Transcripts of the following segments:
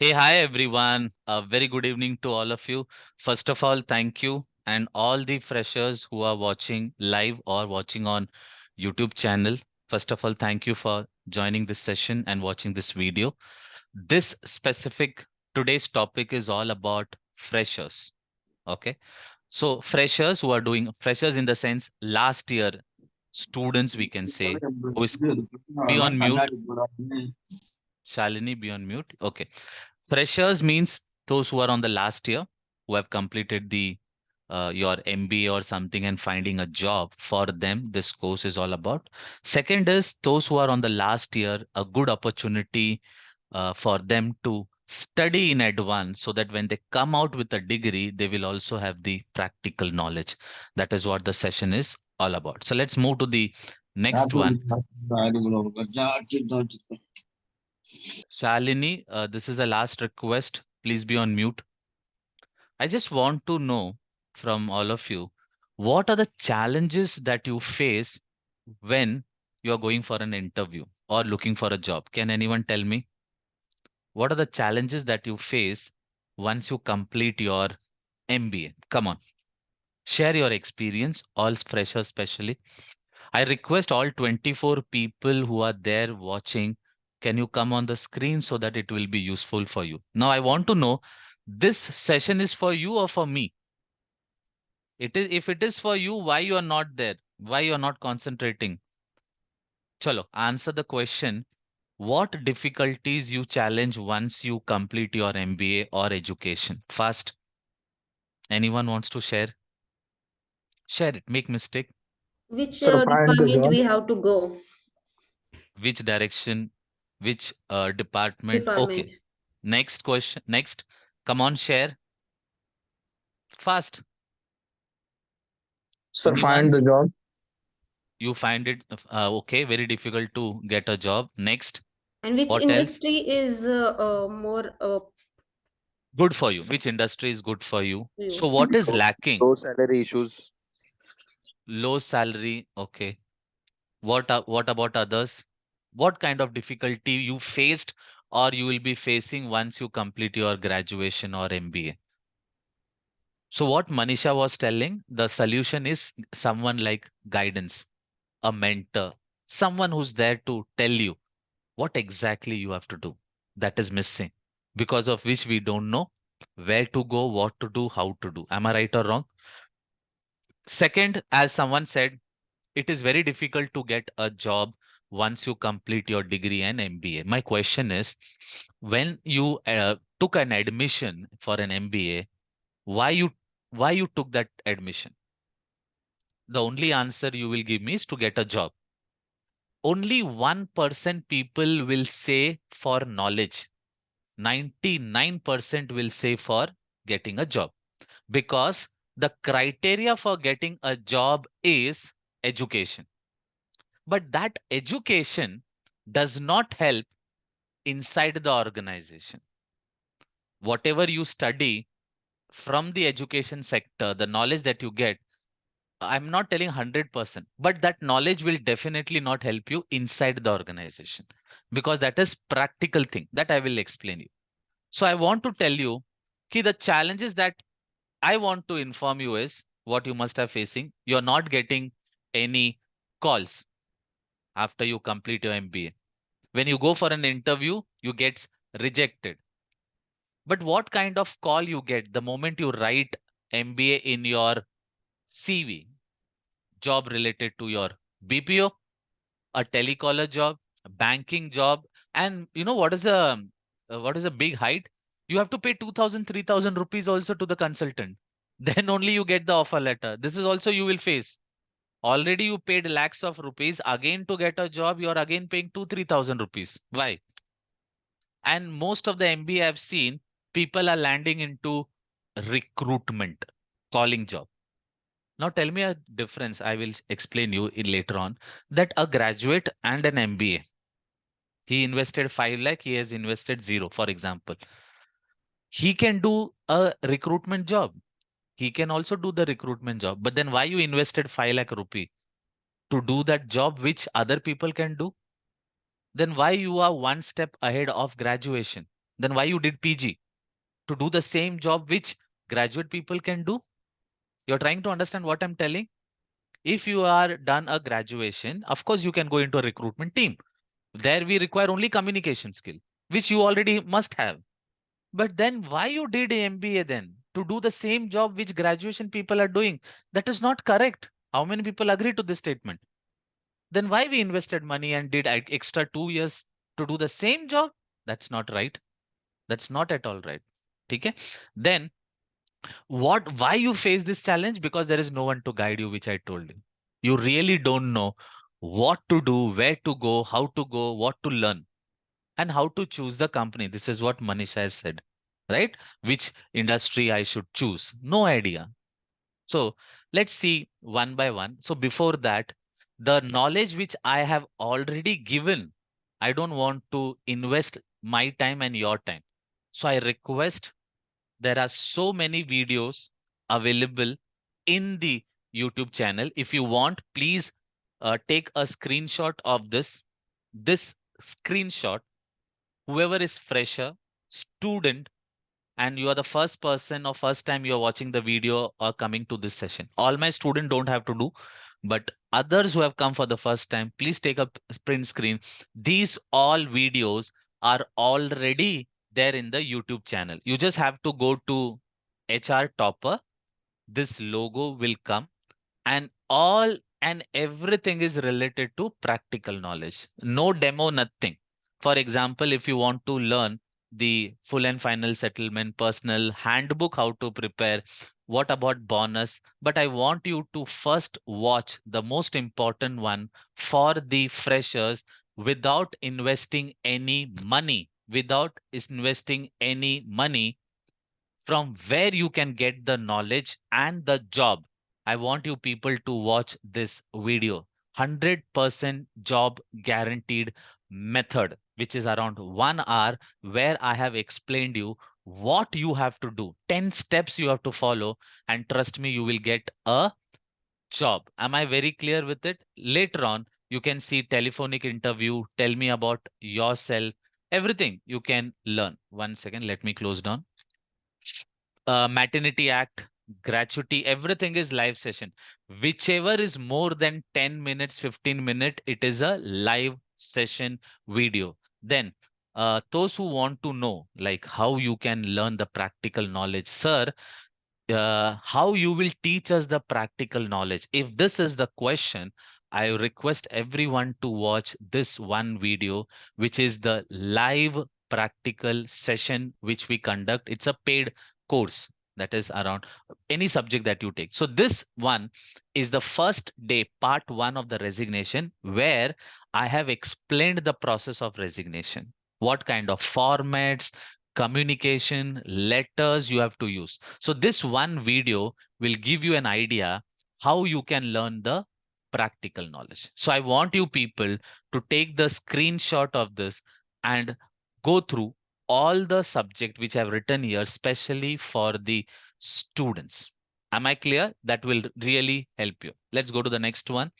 Hey, hi everyone. A very good evening to all of you. First of all, thank you and all the freshers who are watching live or watching on YouTube channel. First of all, thank you for joining this session and watching this video. This specific today's topic is all about freshers. Okay. So freshers in the sense last year students we can say who is be on mute. Shalini, be on mute. Okay. Freshers means those who are on the last year, who have completed the your MBA or something and finding a job. For them, this course is all about. Second is those who are on the last year, a good opportunity for them to study in advance so that when they come out with a degree, they will also have the practical knowledge. That is what the session is all about. So let's move to the next one. Shalini, this is a last request. Please be on mute. I just want to know from all of you, what are the challenges that you face when you are going for an interview or looking for a job? Can anyone tell me what are the challenges that you face once you complete your MBA? Come on, share your experience, all freshers especially. I request all 24 people who are there watching, can you come on the screen so that it will be useful for you? Now, I want to know this session is for you or for me? It is if it is for you, why you are not there? Why you are not concentrating? Chalo, answer the question. What difficulties you challenge once you complete your MBA or education? Fast. Anyone wants to share? Share it. Make mistake. Which Sir, find the department job. we have to go? Which direction? Which department? Department. Okay. Next question. Next. Come on, share. Fast. Sir, find Anyone? the job. You find it okay, very difficult to get a job. Next. And which What else? industry is more Good for you. Which industry is good for you? to So you? what is Low, lacking? low salary issues. Low salary. Okay. What about others? What kind of difficulty you faced or you will be facing once you complete your graduation or MBA? So what Manisha was telling, the solution is someone like guidance, a mentor, someone who's there to tell you what exactly you have to do. That is missing, because of which we don't know where to go, what to do, how to do. Am I right or wrong? Second, as someone said, it is very difficult to get a job once you complete your degree and MBA. My question is, when you took an admission for an MBA, why you why you took that admission? The only answer you will give me is to get a job. Only 1% people will say for knowledge. 99% will say for getting a job, because the criteria for getting a job is education. But that education does not help inside the organization. Whatever you study from the education sector, the knowledge that you get, I'm not telling 100%, but that knowledge will definitely not help you inside the organization, because that is practical thing that I will explain you. So I want to tell you ki the challenges that I want to inform you is what you must have facing. You're not getting any calls after you complete your MBA. When you go for an interview, you get rejected. But what kind of call you get the moment you write MBA in your CV? Job related to your BPO, a telecaller job, a banking job, and you know what is a big height? You have to pay 2,000, 3,000 rupees also to the consultant. Then only you get the offer letter. This is also you will face. Already you paid lakhs of rupees. Again to get a job, you are again paying 2, 3,000 rupees. Why? And most of the MBA I've seen, people are landing into recruitment, calling job. Now tell me a difference. I will explain you in later on that a graduate and an MBA, he invested 5 lakh, he has invested zero, for example. He can do a recruitment job. He can also do the recruitment job. But then why you invested 5 lakh rupee to do that job which other people can do? Then why you are one step ahead of graduation? Then why you did PG? To do the same job which graduate people can do? You're trying to understand what I'm telling? If you are done a graduation, of course you can go into a recruitment team. There we require only communication skill, which you already must have. But then why you did a MBA then? To do the same job which graduation people are doing. That is not correct. How many people agree to this statement? Then why we invested money and did extra 2 years to do the same job? That's not right. That's not at all right. Okay. Then why you face this challenge? Because there is no one to guide you, which I told you. You really don't know what to do, where to go, what to learn, and how to choose the company. This is what Manisha has said, right? Which industry I should choose? No idea. So let's see one by one. So before that, the knowledge which I have already given, I don't want to invest my time and your time. So I request, there are so many videos available in the YouTube channel. If you want, please take a screenshot of this screenshot. Whoever is fresher, student, and you are the first person or first time you are watching the video or coming to this session. All my students don't have to do, but others who have come for the first time, please take a print screen. These all videos are already there in the YouTube channel. You just have to go to HR Topper. This logo will come, and all and everything is related to practical knowledge. No demo, nothing. For example, if you want to learn the full and final settlement, personal handbook, how to prepare, what about bonus? But I want you to first watch the most important one for the freshers without investing any money. Without investing any money, from where you can get the knowledge and the job. I want you people to watch this video. 100% job guaranteed method, which is around 1 hour, where I have explained you what you have to do. 10 steps you have to follow, and trust me, you will get a job. Am I very clear with it? Later on, you can see telephonic interview, tell me about yourself, everything you can learn. One second, let me close down. Maternity act, gratuity, everything is live session. Whichever is more than 10 minutes, 15 minutes, it is a live session video. Then those who want to know like how you can learn the practical knowledge, sir, how you will teach us the practical knowledge. If this is the question, I request everyone to watch this one video, which is the live practical session which we conduct. It's a paid course that is around any subject that you take. So this one is the first day, part one of the resignation, where I have explained the process of resignation. What kind of formats, communication, letters you have to use. So this one video will give you an idea how you can learn the practical knowledge. So I want you people to take the screenshot of this and go through all the subject which I've written here, especially for the students. Am I clear? That will really help you. Let's go to the next one.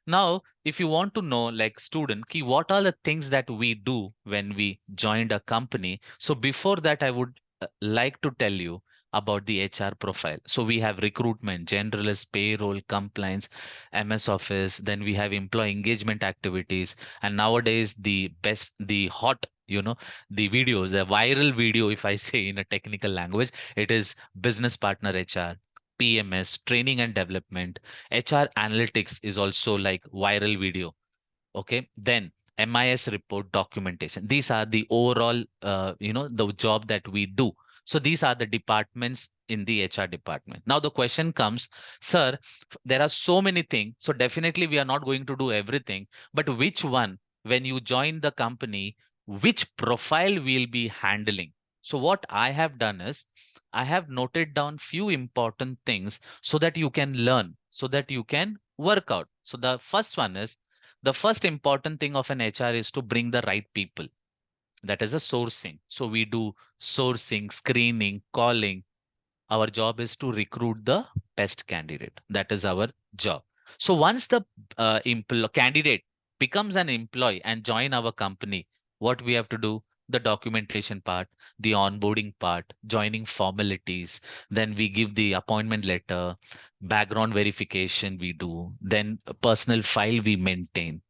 Now, if you want to know, like student, key, what are the things that we do when we joined a company? So before that, I would like to tell you about the HR profile. So we have recruitment, generalist, payroll, compliance, MS Office. Then we have employee engagement activities. And nowadays, the best, the hot, the videos, the viral video, if I say in a technical language, it is business partner HR, PMS, training and development. HR analytics is also like viral video. Okay. Then MIS report documentation. These are the overall, the job that we do. So these are the departments in the HR department. Now the question comes, sir, there are so many things. So definitely we are not going to do everything, but which one, when you join the company, which profile will be handling? So what I have done is I have noted down few important things so that you can learn, so that you can work out. So the first one is, the first important thing of an HR is to bring the right people. That is a sourcing. So we do sourcing, screening, calling. Our job is to recruit the best candidate. That is our job. So once the candidate becomes an employee and join our company, what we have to do? the documentation part, the onboarding part, joining formalities. Then we give the appointment letter, background verification we do, then a personal file we maintain,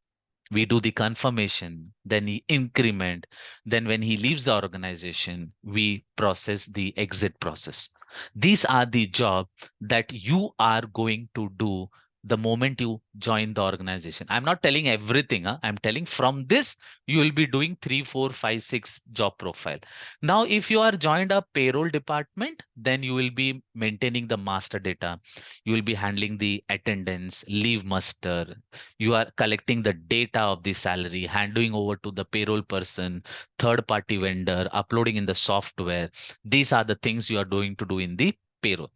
we do the confirmation, then he increment, then when he leaves the organization we process the exit process. These are the job that you are going to do the moment you join the organization. I'm not telling everything, huh? I'm telling from this you will be doing 3, 4, 5, 6 job profile. Now if you are joined a payroll department, then you will be maintaining the master data, you will be handling the attendance, leave muster, you are collecting the data of the salary, handing over to the payroll person, third party vendor, uploading in the software. These are the things you are going to do in the payroll.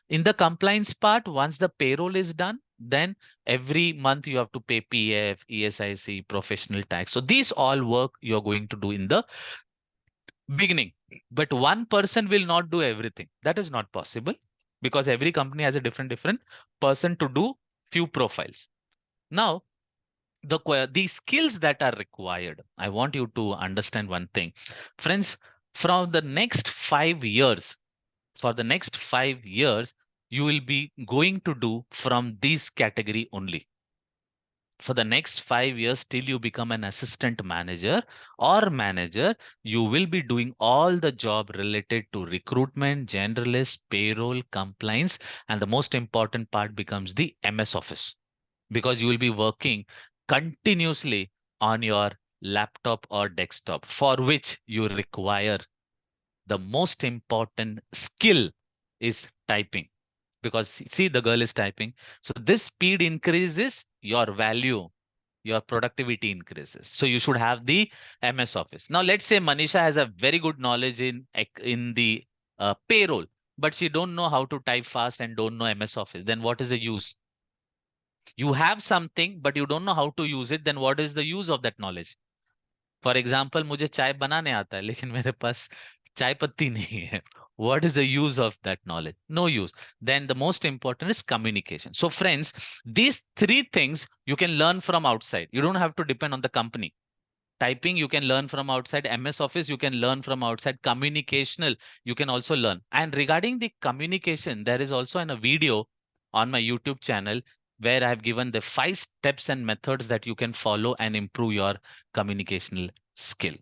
In the compliance part, once the payroll is done, then every month you have to pay PF, ESIC, professional tax. So these all work you're going to do in the beginning. But one person will not do everything. That is not possible because every company has a different person to do few profiles. Now, the skills that are required, I want you to understand one thing, friends. From the next 5 years, for the next 5 years, you will be going to do from this category only. For the next 5 years till you become an assistant manager or manager, you will be doing all the job related to recruitment, generalist, payroll, compliance, and the most important part becomes the MS Office, because you will be working continuously on your laptop or desktop, for which you require the most important skill is typing. Because see, the girl is typing. So this speed increases your value, your productivity increases. So you should have the MS Office. Now let's say Manisha has a very good knowledge in the payroll, but she don't know how to type fast and don't know MS Office. Then what is the use? You have something but you don't know how to use it, then what is the use of that knowledge? For example, मुझे चाय बनाने आता है लेकिन मेरे पास चाय पत्ती नहीं है. What is the use of that knowledge? No use. Then the most important is communication. So friends, these three things you can learn from outside. You don't have to depend on the company. Typing you can learn from outside, MS Office you can learn from outside, communicational you can also learn. And regarding the communication, there is also a video on my YouTube channel where I have given the 5 steps and methods that you can follow and improve your communicational skill.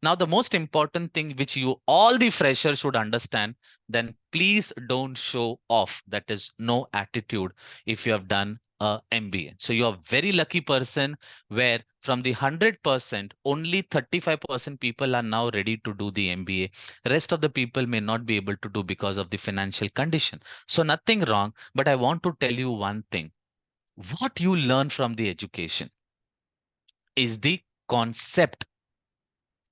Now the most important thing which you all the freshers should understand, then please don't show off, that is no attitude, if you have done a MBA. So you're a very lucky person where from the 100%, only 35% people are now ready to do the MBA. Rest of the people may not be able to do because of the financial condition. So nothing wrong, but I want to tell you one thing. What you learn from the education is the concept,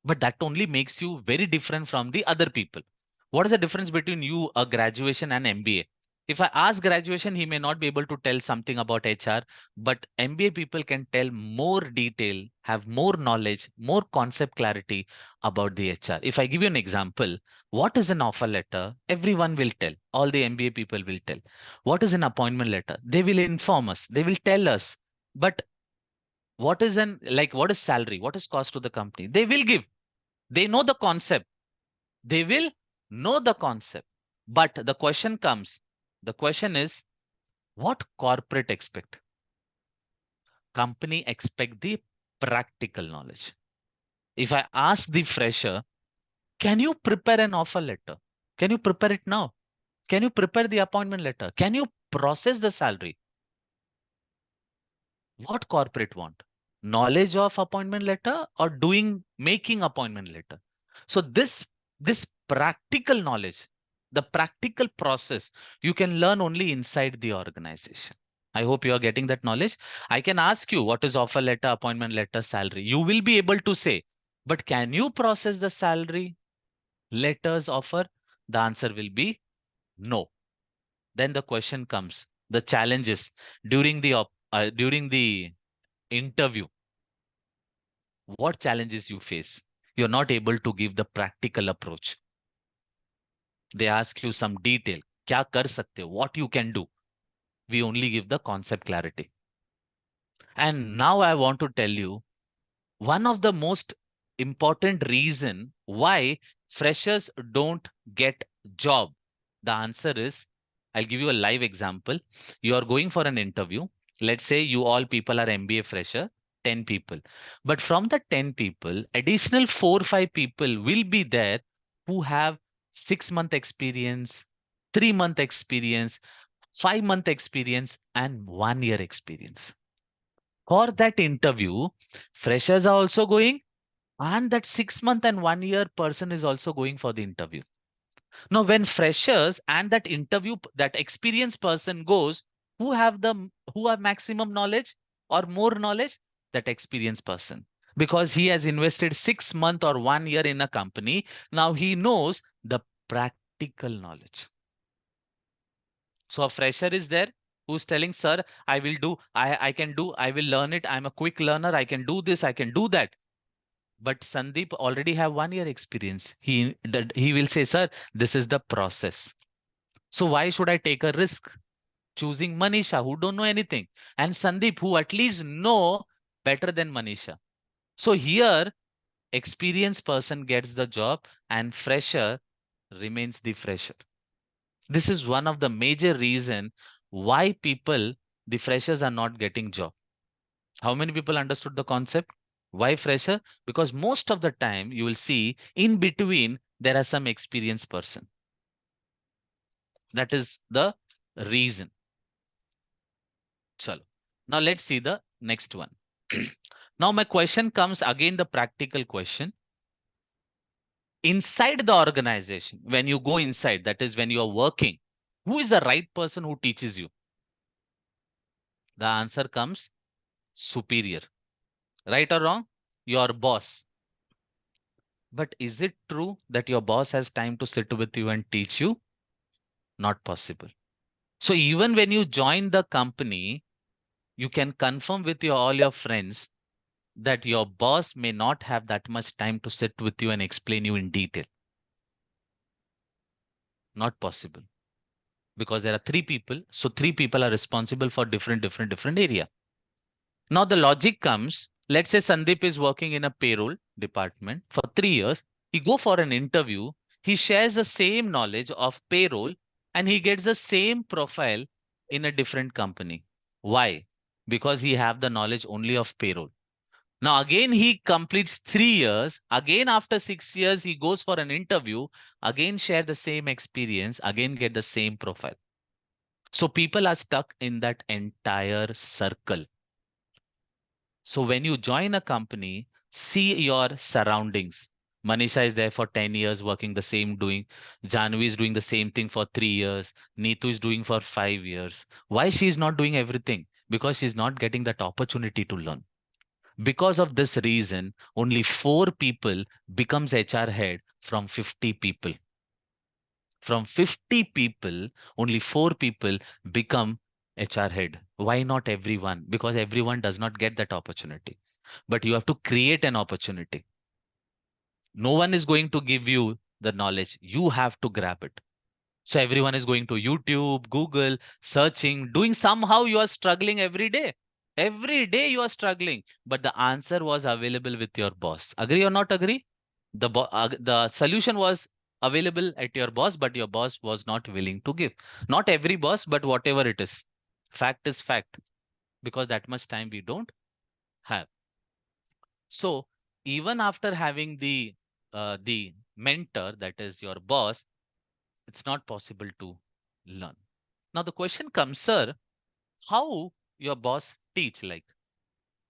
but that only makes you very different from the other people. What is the difference between you, a graduation, and MBA? If I ask graduation, he may not be able to tell something about HR, but MBA people can tell more detail, have more knowledge, more concept clarity about the HR. If I give you an example, what is an offer letter? Everyone will tell. All the MBA people will tell. What is an appointment letter? They will inform us. They will tell us. But what is salary? What is cost to the company? They will give. They know the concept. They will know the concept. But the question comes, the question is, what corporate expect? Company expect the practical knowledge. If I ask the fresher, can you prepare an offer letter? Can you prepare it now? Can you prepare the appointment letter? Can you process the salary? What corporate want? Knowledge of appointment letter or making appointment letter? So this practical knowledge, the practical process, you can learn only inside the organization. I hope you are getting that knowledge. I can ask you what is offer letter, appointment letter, salary. You will be able to say, but can you process the salary, letters, offer? The answer will be no. Then the question comes, the challenges during the interview, what challenges you face? You're not able to give the practical approach. They ask you some detail. Kya kar sakte ho? What you can do? We only give the concept clarity. And now I want to tell you one of the most important reason why freshers don't get job? The answer is, I'll give you a live example. You are going for an interview. Let's say you all people are MBA fresher, 10 people. But from the 10 people, additional 4 5 people will be there who have 6-month experience, 3-month experience, 5-month experience, and 1 year experience. For that interview, freshers are also going, and that 6-month and 1 year person is also going for the interview. Now, when freshers and that interview, that experienced person goes, who have maximum knowledge or more knowledge? That experienced person. Because he has invested 6 months or 1 year in a company. Now he knows the practical knowledge. So a fresher is there who's telling, sir, I can do, I will learn it. I'm a quick learner. I can do this, I can do that. But Sandeep already have 1 year experience. He will say, sir, this is the process. So why should I take a risk choosing Manisha, who don't know anything, and Sandeep, who at least know better than Manisha? So here, experienced person gets the job, and fresher remains the fresher. This is one of the major reason why the freshers are not getting job. How many people understood the concept? Why fresher? Because most of the time you will see in between there are some experienced person. That is the reason. Chalo. Now let's see the next one. Now my question comes again, the practical question. Inside the organization, when you go inside, that is when you are working, who is the right person who teaches you? The answer comes superior. Right or wrong? Your boss. But is it true that your boss has time to sit with you and teach you? Not possible. So even when you join the company, you can confirm with all your friends that your boss may not have that much time to sit with you and explain you in detail. Not possible. Because there are three people. So three people are responsible for different area. Now the logic comes, let's say Sandeep is working in a payroll department for 3 years. He go for an interview. He shares the same knowledge of payroll and he gets the same profile in a different company. Why? Because he have the knowledge only of payroll. Now again he completes 3 years. Again after 6 years he goes for an interview. Again share the same experience. Again get the same profile. So people are stuck in that entire circle. So when you join a company, see your surroundings. Manisha is there for 10 years working the same doing. Janvi is doing the same thing for 3 years. Neetu is doing for 5 years. Why she is not doing everything? Because she's not getting that opportunity to learn. Because of this reason, only 4 people becomes HR head from 50 people. From 50 people, only 4 people become HR head. Why not everyone? Because everyone does not get that opportunity. But you have to create an opportunity. No one is going to give you the knowledge. You have to grab it. So everyone is going to YouTube, Google, searching, doing somehow you are struggling every day. Every day you are struggling, but the answer was available with your boss. Agree or not agree? The solution was available at your boss, but your boss was not willing to give. Not every boss, but whatever it is. Fact is fact, because that much time we don't have. So even after having the mentor, that is your boss, it's not possible to learn. Now the question comes, sir, how your boss teach? Like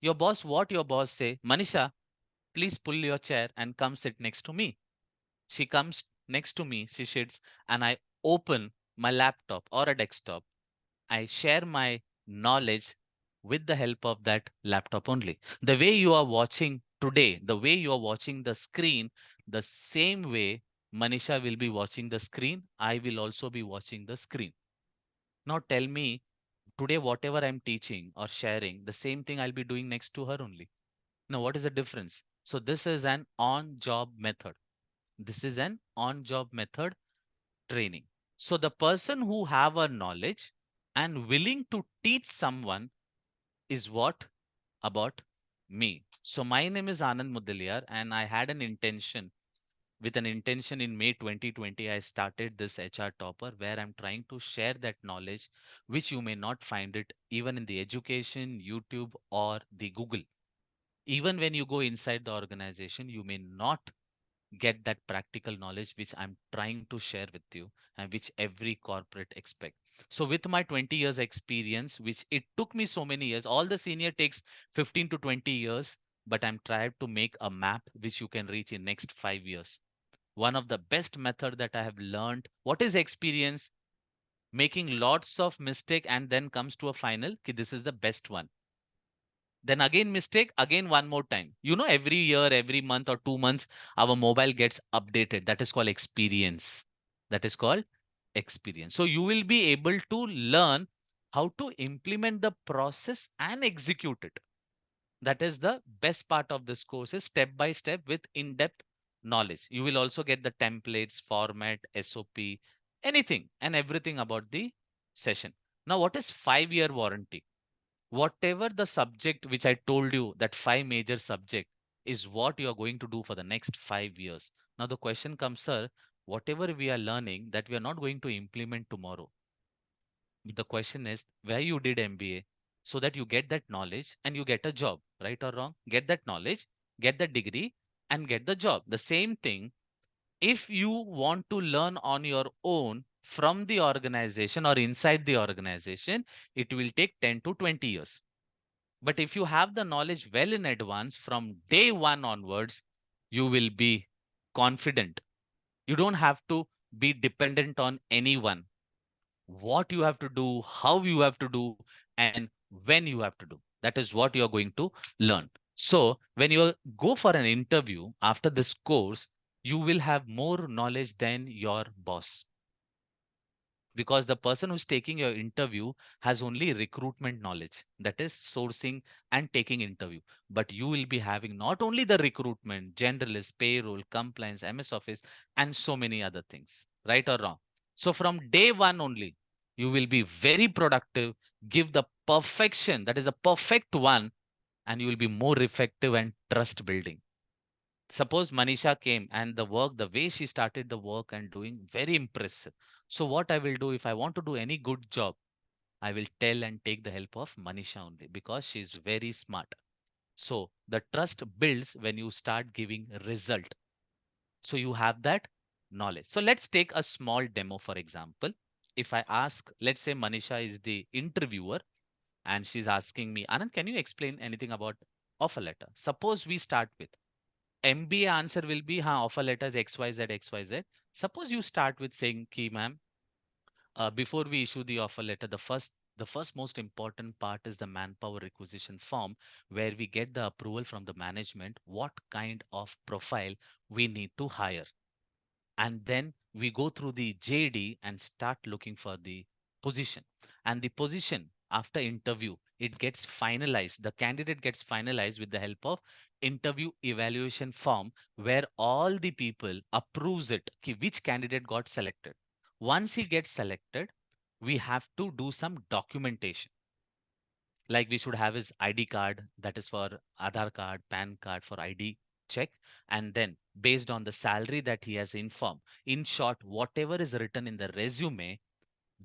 what your boss say, Manisha, please pull your chair and come sit next to me. She comes next to me, she sits, and I open my laptop or a desktop. I share my knowledge with the help of that laptop only. The way you are watching today, the way you are watching the screen, the same way Manisha will be watching the screen, I will also be watching the screen. Now tell me, today, whatever I'm teaching or sharing, the same thing I'll be doing next to her only. Now, what is the difference? So this is an on-job method. This is an on-job method training. So the person who have a knowledge and willing to teach someone is what about me. So my name is Anand Mudaliar, and I had an intention. With an intention in May 2020, I started this HR Topper, where I'm trying to share that knowledge, which you may not find it even in the education, YouTube, or the Google. Even when you go inside the organization, you may not get that practical knowledge which I'm trying to share with you and which every corporate expect. So with my 20 years experience, which it took me so many years, all the senior takes 15 to 20 years, but I'm trying to make a map which you can reach in next 5 years. One of the best method that I have learned, what is experience? Making lots of mistake and then comes to a final, ki this is the best one. Then again mistake, again one more time. Every year, every month or 2 months, our mobile gets updated. That is called experience. That is called experience. So you will be able to learn how to implement the process and execute it. That is the best part of this course is step by step with in-depth knowledge. You will also get the templates, format, SOP, anything and everything about the session. Now, what is 5-year warranty? Whatever the subject which I told you, that five major subject is what you are going to do for the next 5 years. Now the question comes, sir, whatever we are learning that we are not going to implement tomorrow. The question is where you did MBA so that you get that knowledge and you get a job, right or wrong? Get that knowledge, get the degree, and get the job. The same thing, if you want to learn on your own from the organization or inside the organization, it will take 10 to 20 years. But if you have the knowledge well in advance from day one onwards, you will be confident. You don't have to be dependent on anyone. What you have to do, how you have to do, and when you have to do. That is what you are going to learn. So when you go for an interview after this course, you will have more knowledge than your boss, because the person who's taking your interview has only recruitment knowledge, that is sourcing and taking interview. But you will be having not only the recruitment, generalist, payroll, compliance, MS Office, and so many other things, right or wrong? So from day one only, you will be very productive, give the perfection, that is a perfect one, and you will be more effective and trust building. Suppose Manisha came and the way she started the work and doing very impressive. So what I will do, if I want to do any good job, I will tell and take the help of Manisha only because she is very smart. So the trust builds when you start giving result. So you have that knowledge. So let's take a small demo, for example. If I ask, let's say Manisha is the interviewer and she's asking me, Anand, can you explain anything about offer letter? Suppose we start with MBA answer will be, हाँ, offer letters XYZ, XYZ. Suppose you start with saying, ki ma'am, before we issue the offer letter, the first most important part is the manpower requisition form, where we get the approval from the management, what kind of profile we need to hire. And then we go through the JD and start looking for the position. And the position after interview, it gets finalized. The candidate gets finalized with the help of interview evaluation form, where all the people approves it, ki which candidate got selected. Once he gets selected, we have to do some documentation, like we should have his ID card, that is for Aadhaar card, PAN card for ID check, and then based on the salary that he has informed, in short, whatever is written in the resume,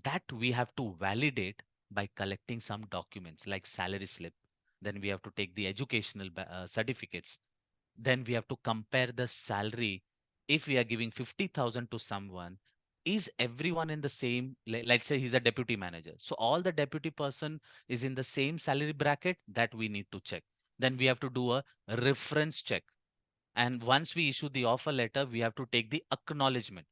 that we have to validate by collecting some documents like salary slip. Then we have to take the educational certificates. Then we have to compare the salary. If we are giving 50,000 to someone, is everyone in the same, let's say he's a deputy manager. So all the deputy person is in the same salary bracket, that we need to check. Then we have to do a reference check. And once we issue the offer letter, we have to take the acknowledgement.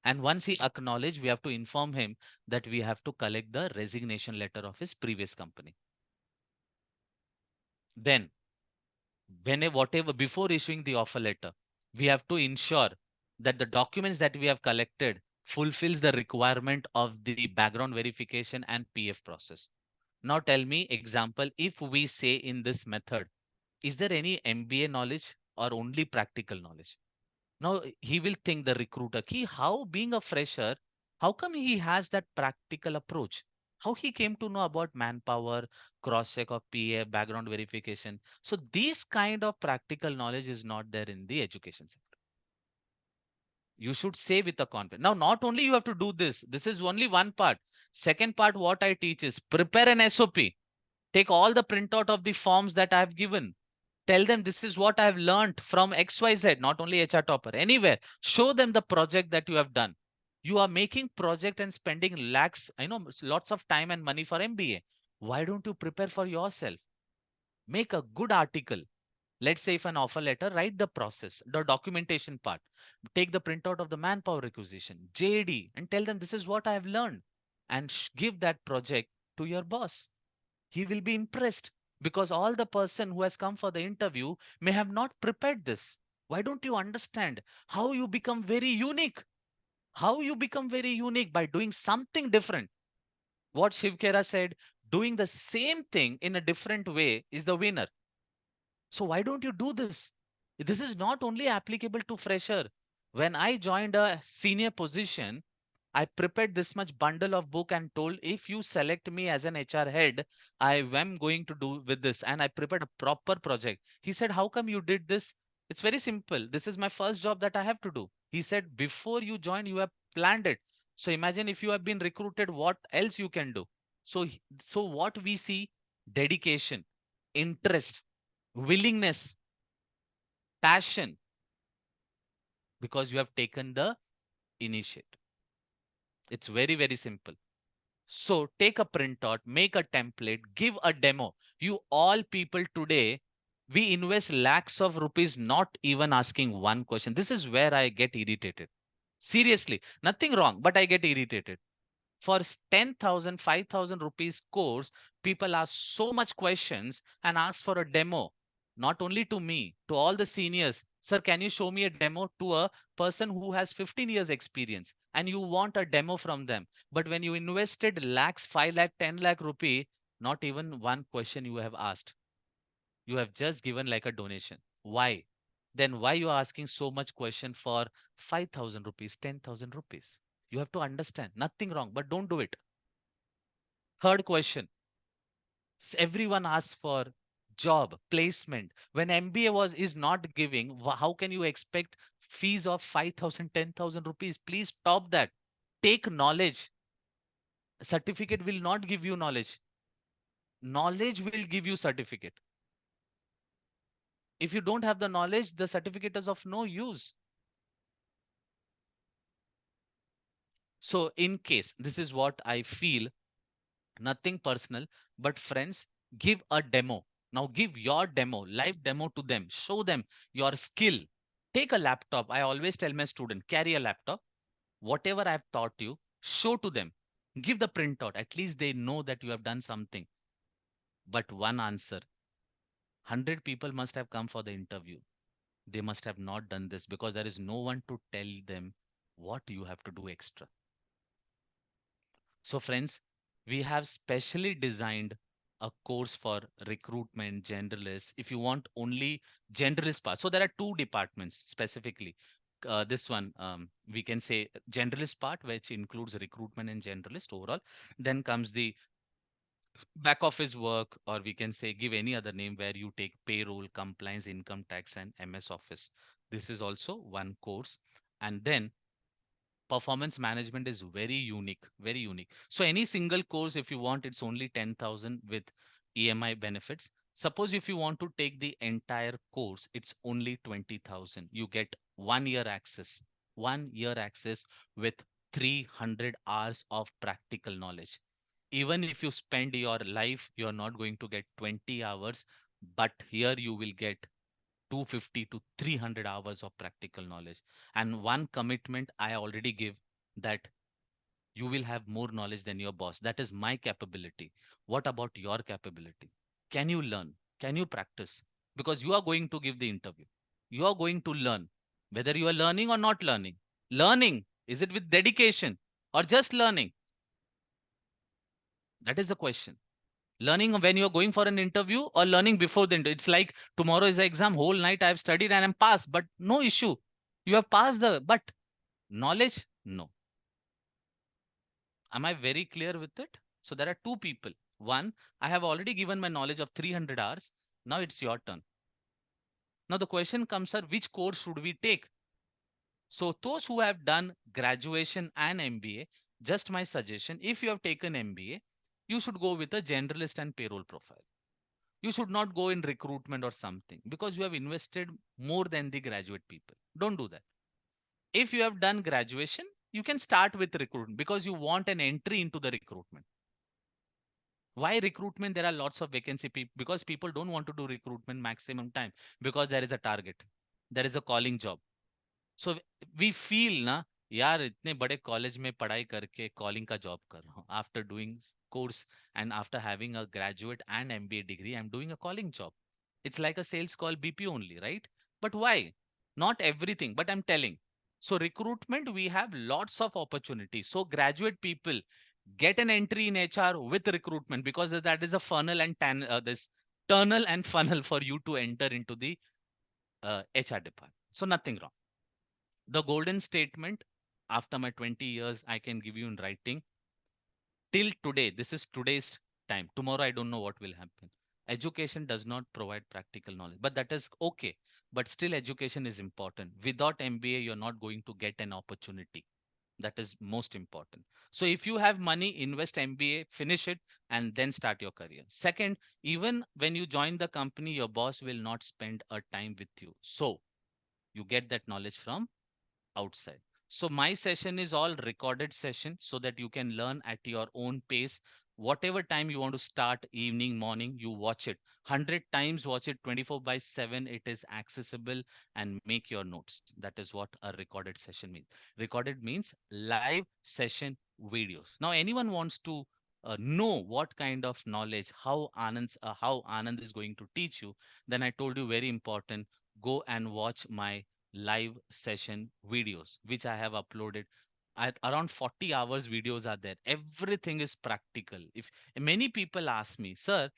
And once he acknowledge, we have to inform him that we have to collect the resignation letter of his previous company. Then whatever, before issuing the offer letter, we have to ensure that the documents that we have collected fulfills the requirement of the background verification and PF process. Now tell me example, if we say in this method, is there any MBA knowledge or only practical knowledge? Now he will think, the recruiter, ki how being a fresher, how come he has that practical approach? How he came to know about manpower, cross check of PA, background verification. So these kind of practical knowledge is not there in the education sector. You should say with a confidence. Now, not only you have to do this, this is only one part. Second part, what I teach is prepare an SOP. Take all the printout of the forms that I have given. Tell them this is what I have learned from XYZ, not only HR Topper, anywhere. Show them the project that you have done. You are making project and spending lakhs, I know, lots of time and money for MBA. Why don't you prepare for yourself? Make a good article. Let's say if an offer letter, write the process, the documentation part. Take the printout of the manpower requisition, JD, and tell them this is what I have learned. And give that project to your boss. He will be impressed because all the person who has come for the interview may have not prepared this. Why don't you understand how you become very unique? How you become very unique by doing something different. What Shivkera said, doing the same thing in a different way is the winner. So why don't you do this? This is not only applicable to fresher. When I joined a senior position, I prepared this much bundle of book and told if you select me as an HR head, I am going to do with this. And I prepared a proper project. He said, how come you did this? It's very simple. This is my first job that I have to do. He said, before you join, you have planned it. So imagine if you have been recruited, what else you can do? So what we see, dedication, interest, willingness, passion, because you have taken the initiative. It's very, very simple. So take a printout, make a template, give a demo. You all people today, we invest lakhs of rupees not even asking one question. This is where I get irritated. Seriously, nothing wrong, but I get irritated. For 10,000, 5,000 rupees course, people ask so much questions and ask for a demo. Not only to me, to all the seniors. Sir, can you show me a demo to a person who has 15 years experience and you want a demo from them. But when you invested lakhs, 5 lakh, 10 lakh rupee, not even one question you have asked. You have just given like a donation. Why? Then why you are asking so much question for 5,000 rupees, 10,000 rupees? You have to understand nothing wrong, but don't do it. Third question. Everyone asks for job placement. When MBA was is not giving, how can you expect fees of 5,000, 10,000 rupees? Please stop that. Take knowledge. Certificate will not give you knowledge. Knowledge will give you certificate. If you don't have the knowledge, the certificate is of no use. So in case, this is what I feel, nothing personal, but friends, give a demo. Now give your demo, live demo to them. Show them your skill. Take a laptop. I always tell my student, carry a laptop. Whatever I've taught you, show to them. Give the printout. At least they know that you have done something. But one answer, 100 people must have come for the interview. They must have not done this because there is no one to tell them what you have to do extra. So, friends, we have specially designed a course for recruitment generalists. If you want only generalist part, so there are two departments specifically. This one, we can say generalist part, which includes recruitment and generalist overall. Then comes the back office work, or we can say give any other name where you take payroll, compliance, income tax, and MS Office. This is also one course. And then performance management is very unique, very unique. So any single course, if you want, it's only 10,000 with EMI benefits. Suppose if you want to take the entire course, it's only 20,000. You get 1 year access, 1 year access with 300 hours of practical knowledge. Even if you spend your life, you're not going to get 20 hours, but here you will get 250 to 300 hours of practical knowledge. And one commitment I already give, that you will have more knowledge than your boss. That is my capability. What about your capability? Can you learn? Can you practice? Because you are going to give the interview. You are going to learn, whether you are learning or not learning. Learning, is it with dedication or just learning? That is the question. Learning when you're going for an interview or learning before the interview. It's like tomorrow is the exam, whole night I've studied and I'm passed, but no issue. You have passed the, but knowledge, no. Am I very clear with it? So there are two people. One, I have already given my knowledge of 300 hours. Now it's your turn. Now the question comes, sir, which course should we take? So those who have done graduation and MBA, just my suggestion, if you have taken MBA, you should go with a generalist and payroll profile. You should not go in recruitment or something because you have invested more than the graduate people. Don't do that. If you have done graduation, you can start with recruitment because you want an entry into the recruitment. Why recruitment? There are lots of vacancy because people don't want to do recruitment maximum time because there is a target, there is a calling job. So we feel ना, यार इतने बड़े college में पढ़ाई करके calling का job कर रहा हूँ after doing course and after having a graduate and MBA degree I am doing a calling job. It's like a sales call BP only, right? But why? Not everything, but I'm telling. So recruitment, we have lots of opportunities. So graduate people get an entry in HR with recruitment because that is a funnel and this tunnel and funnel for you to enter into the HR department. So nothing wrong. The golden statement, after my 20 years, I can give you in writing. Till today, this is today's time. Tomorrow, I don't know what will happen. Education does not provide practical knowledge, but that is okay. But still, education is important. Without MBA, you're not going to get an opportunity. That is most important. So if you have money, invest MBA, finish it, and then start your career. Second, even when you join the company, your boss will not spend a time with you. So you get that knowledge from outside. So my session is all recorded session so that you can learn at your own pace. Whatever time you want to start, evening, morning, you watch it. 100 times watch it 24 by 7. It is accessible and make your notes. That is what a recorded session means. Recorded means live session videos. Now, anyone wants to know what kind of knowledge, how Anand is going to teach you, then I told you very important. Go and watch my live session videos which I have uploaded. Around 40 hours videos are there. Everything is practical. If many people ask me, sir,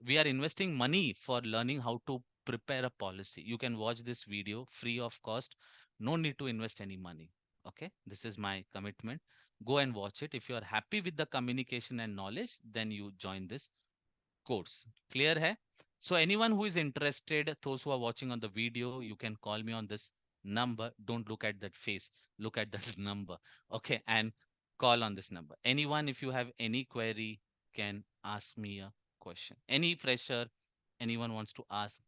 we are investing money for learning how to prepare a policy, you can watch this video free of cost. No need to invest any money. Okay, this is my commitment. Go and watch it. If you are happy with the communication and knowledge, then you join this course. Clear hai? So anyone who is interested, those who are watching on the video, you can call me on this number. Don't look at that face, look at that number. Okay, and call on this number. Anyone, if you have any query, can ask me a question. Any fresher, anyone wants to ask,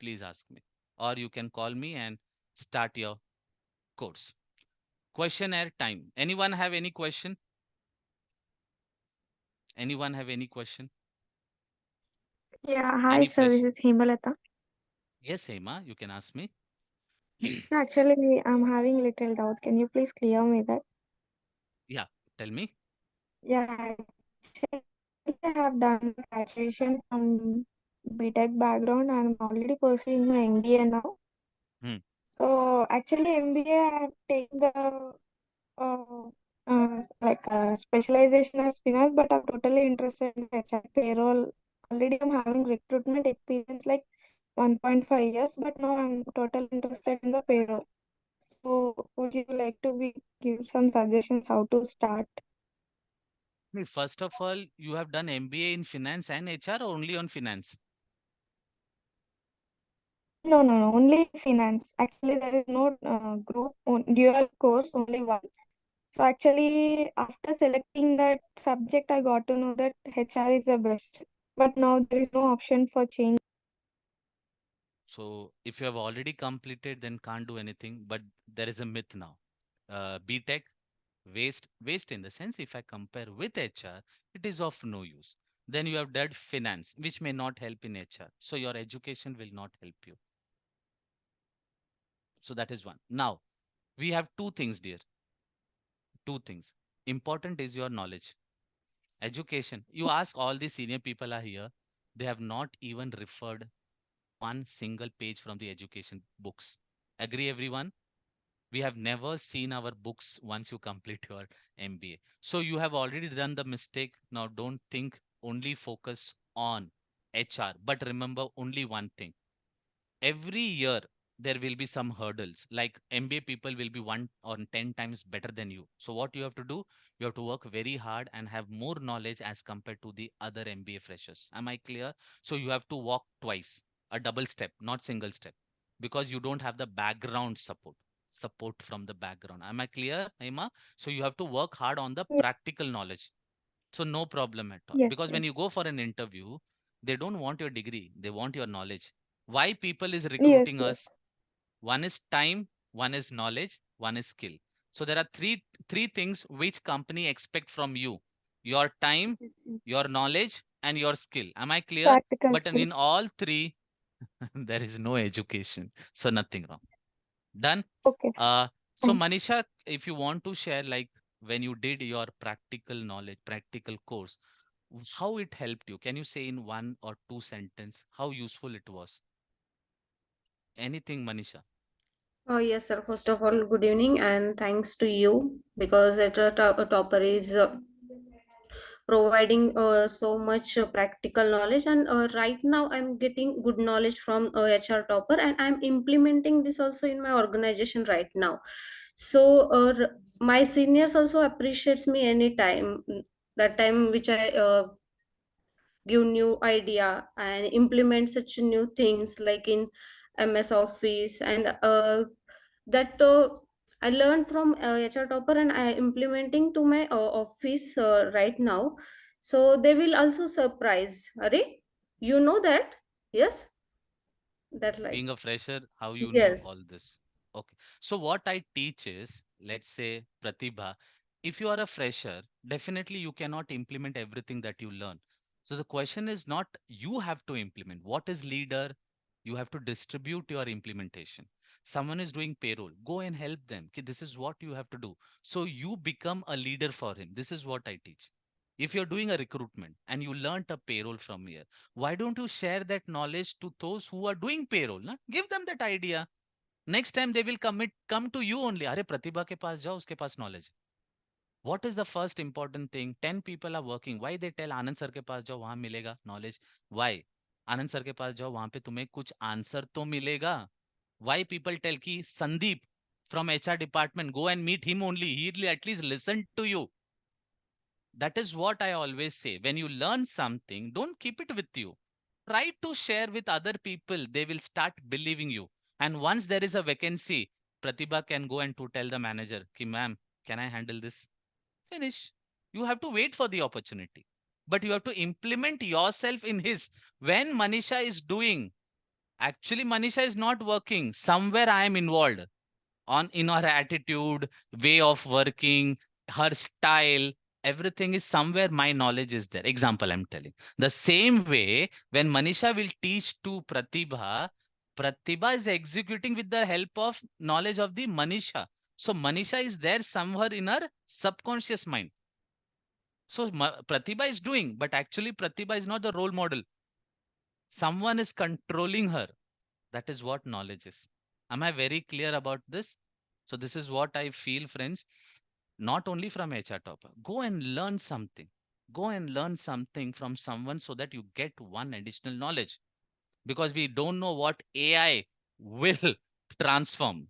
please ask me. Or you can call me and start your course. Questionnaire time. Anyone have any question? Anyone have any question? Yeah, hi Any sir, this fresh? is Hemalata. Yes, Hema, you can ask me. Actually, I'm having little doubt. Can you please clear me that? Yeah, tell me. Yeah, actually, I have done graduation from BTech background and I'm already pursuing my MBA now. Hmm. So actually, MBA I have taken the specialization as finance, but I'm totally interested in HR payroll. Already, I'm having recruitment experience like 1.5 years, but now I'm totally interested in the payroll. So, would you like to give some suggestions how to start? First of all, you have done MBA in finance and HR or only on finance? No, no, no, only finance. Actually, there is no dual course, only one. So, actually, after selecting that subject, I got to know that HR is the best. But now there is no option for change. So if you have already completed, then can't do anything. But there is a myth now. BTech waste in the sense if I compare with HR, it is of no use. Then you have done finance, which may not help in HR. So your education will not help you. So that is one. Now we have two things, dear. Two things. Important is your knowledge. Education. You ask all the senior people are here. They have not even referred one single page from the education books. Agree, everyone? We have never seen our books once you complete your MBA. So you have already done the mistake. Now don't think only focus on HR. But remember only one thing. Every year, there will be some hurdles. Like MBA people will be 1 or 10 times better than you. So what you have to do, you have to work very hard and have more knowledge as compared to the other MBA freshers. Am I clear? So you have to walk twice, a double step, not single step, because you don't have the background support from the background. Am I clear, Hema? So you have to work hard on the Yes, practical knowledge. So no problem at all. yes, Because yes, when you go for an interview, they don't want your degree, they want your knowledge. Why people is yes, recruiting yes. us? One is time, one is knowledge, one is skill. So there are three things which company expect from you: your time, Mhm. your knowledge, and your skill. Am I clear? Practical But in skills. all three, there is no education. So nothing wrong. Done. Okay, So fine. Manisha, if you want to share, like when you did your practical knowledge, practical course, how it helped you? Can you say in 1 or 2 sentence how useful it was? Anything, Manisha? Oh, yes, sir. First of all, good evening and thanks to you because a topper is providing so much practical knowledge. And right now, I'm getting good knowledge from HR topper, and I'm implementing this also in my organization right now. So, my seniors also appreciates me anytime. That time which I give new idea and implement such new things like in MS Office and that I learned from HR topper and I implementing to my office right now. So they will also surprise. Are you know that? Yes, that like Being a fresher, how you know yes. all this? Okay. So what I teach is, let's say, Pratibha, if you are a fresher, definitely you cannot implement everything that you learn. So the question is not you have to implement. What is leader? You have to distribute your implementation. Someone is doing payroll, go and help them. Okay, this is what you have to do. So you become a leader for him. This is what I teach. If you're doing a recruitment and you learnt a payroll from here, why don't you share that knowledge to those who are doing payroll? Na? Give them that idea. Next time they will come to you only. अरे प्रतिभा के पास जाओ, उसके पास knowledge. What is the first important thing? 10 people are working. Why they tell Anand sir के पास जाओ, वहां मिलेगा knowledge? Why? Anand sir के पास जाओ, वहां पे तुम्हें कुछ आंसर तो मिलेगा. Why people tell कि Sandeep from HR department, go and meet him only. He'll at least listen to you. That is what I always say. When you learn something, don't keep it with you. Try to share with other people. They will start believing you. And once there is a vacancy, Pratibha can go and to tell the manager, Ki ma'am, can I handle this? Finish. You have to wait for the opportunity. But you have to implement yourself in his. When Manisha is doing, actually Manisha is not working. Somewhere I am involved on in her attitude, way of working, her style, everything is somewhere my knowledge is there. Example I'm telling. The same way when Manisha will teach to Pratibha, Pratibha is executing with the help of knowledge of the Manisha. So Manisha is there somewhere in her subconscious mind. So Pratibha is doing, but actually Pratibha is not the role model. Someone is controlling her. That is what knowledge is. Am I very clear about this? So this is what I feel, friends. Not only from HR topper. Go and learn something. Go and learn something from someone so that you get one additional knowledge. Because we don't know what AI will transform.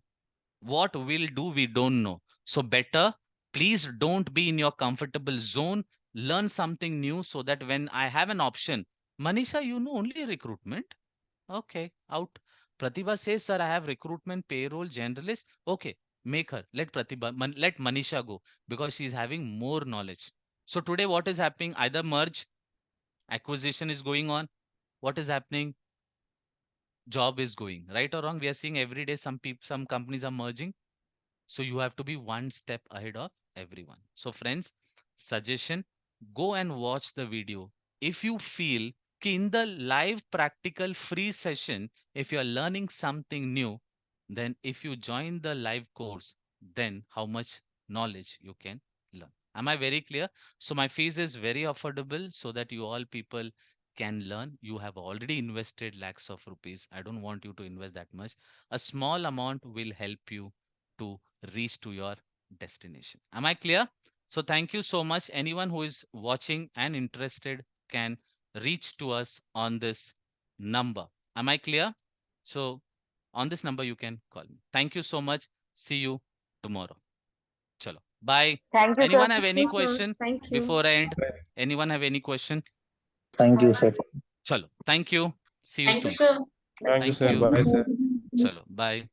What will do, we don't know. So better, please don't be in your comfortable zone. Learn something new so that when I have an option, Manisha, you know only recruitment. Okay, out. Pratibha says, sir, I have recruitment, payroll, generalist. Okay, make her. Let let Manisha go because she's having more knowledge. So today, what is happening? Either merge, acquisition is going on. What is happening? Job is going. Right or wrong? We are seeing every day some companies are merging. So you have to be one step ahead of everyone. So friends, suggestion, go and watch the video. If you feel ki in the live practical free session, if you are learning something new, then if you join the live course, then how much knowledge you can learn. Am I very clear? So my fees is very affordable so that you all people can learn. You have already invested lakhs of rupees. I don't want you to invest that much. A small amount will help you to reach to your destination. Am I clear? So thank you so much. Anyone who is watching and interested can reach to us on this number. Am I clear? So On this number you can call me. Thank you so much. See you tomorrow. Chalo. Bye. Thank you, sir. Anyone have any Thank you, sir. question Thank you. before I end? Anyone have any question? Thank you, sir. Chalo. Thank you. See you Thank you, soon. sir. Thank you, Thank sir. you. Bye, sir. Chalo. Bye.